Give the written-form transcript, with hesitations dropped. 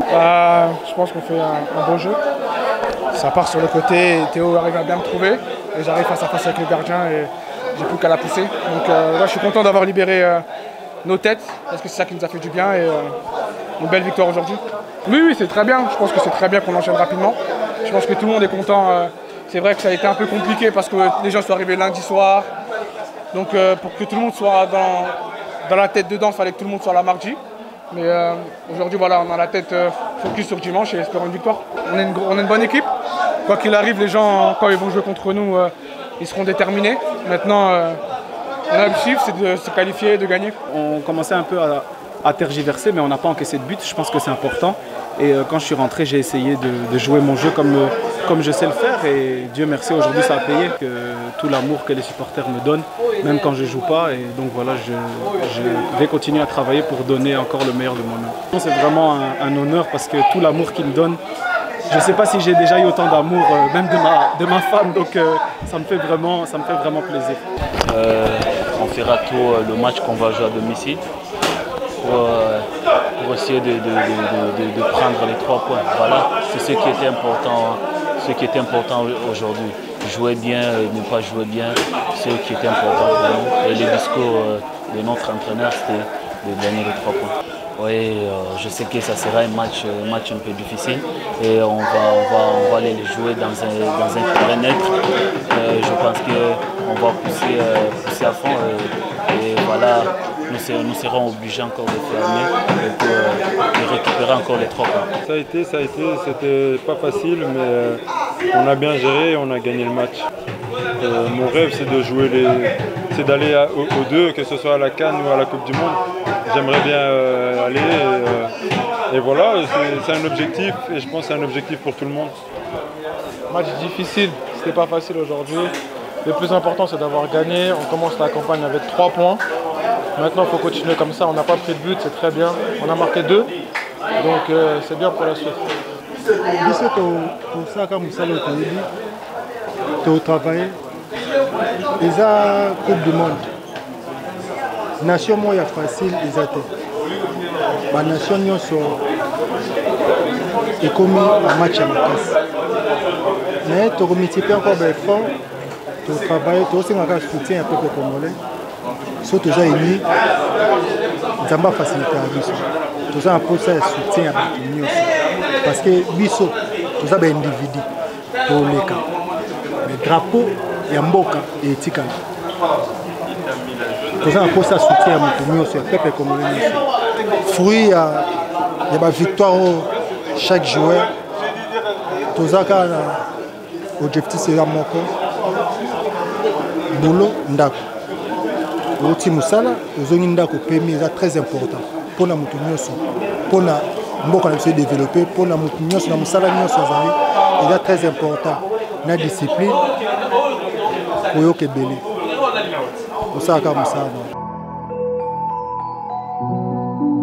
Je pense qu'on fait un bon jeu. Ça part sur le côté, Théo arrive à bien me trouver et j'arrive face à face avec le gardien et j'ai plus qu'à la pousser. Donc là, je suis content d'avoir libéré nos têtes parce que c'est ça qui nous a fait du bien et une belle victoire aujourd'hui. Oui, c'est très bien. Je pense que c'est très bien qu'on enchaîne rapidement. Je pense que tout le monde est content. C'est vrai que ça a été un peu compliqué parce que les gens sont arrivés lundi soir. Donc pour que tout le monde soit dans la tête dedans, il fallait que tout le monde soit là mardi. Mais aujourd'hui, voilà, on a la tête focus sur dimanche et espérons une victoire. On est une bonne équipe. Quoi qu'il arrive, les gens, quand ils vont jouer contre nous, ils seront déterminés. Maintenant, l'objectif, c'est de se qualifier et de gagner. On commençait un peu à tergiverser, mais on n'a pas encaissé de but. Je pense que c'est important. Et quand je suis rentré, j'ai essayé de jouer mon jeu comme je sais le faire. Et Dieu merci, aujourd'hui, ça a payé. Tout l'amour que les supporters me donnent, même quand je ne joue pas. Et donc voilà, je vais continuer à travailler pour donner encore le meilleur de moi-même. C'est vraiment un honneur parce que tout l'amour qu'ils me donnent, je ne sais pas si j'ai déjà eu autant d'amour, même de ma femme. Donc ça me fait vraiment plaisir. On fera tout le match qu'on va jouer à domicile. Pour essayer de prendre les 3 points. Voilà, c'est ce qui était important aujourd'hui. Jouer bien, ne pas jouer bien, c'est ce qui était important pour nous. Et le discours de notre entraîneur, c'était de gagner les 3 points. Oui, je sais que ça sera un match un peu difficile et on va aller les jouer dans un terrain neutre. Je pense qu'on va pousser à fond et voilà. Nous serons obligés encore de fermer et de récupérer encore les 3 points. Ça a été, c'était pas facile, mais on a bien géré et on a gagné le match. Mon rêve, c'est d'aller aux 2, que ce soit à la CAN ou à la Coupe du Monde. J'aimerais bien aller et voilà, c'est un objectif et je pense que c'est un objectif pour tout le monde. Match difficile, c'était pas facile aujourd'hui. Le plus important, c'est d'avoir gagné. On commence la campagne avec 3 points. Maintenant, il faut continuer comme ça. On n'a pas pris de but, c'est très bien. On a marqué 2, donc c'est bien pour la suite. Biso tosaka mosala toyebi totravaille eza coupe du monde nation moko ya facile eza te banation nyonso ekomi na match ya makasi mais tokomultiplie encore baeffort totravaille tosengaka soutien ya peuple congolais so toza uni nzambe afacilité ya biso toza na mposa ya soutien ya bato nyonso parce que biso toza baindividu toleka mais drapeau ya mboka etikala toza na mposa ya soutien ya moto nyonso ya peuple congolais nyonso fruit ya bavictoire oyo chaque joueur toza kaka na objectif eza moko bolo ndako outi mosala ozongi ndako pemi eza très important mpona moto nyonso mpona mboka na biso développé mpona moto nyonso na mosala nyonso azali eza très important na discipline oyoka ebele osalaka mosala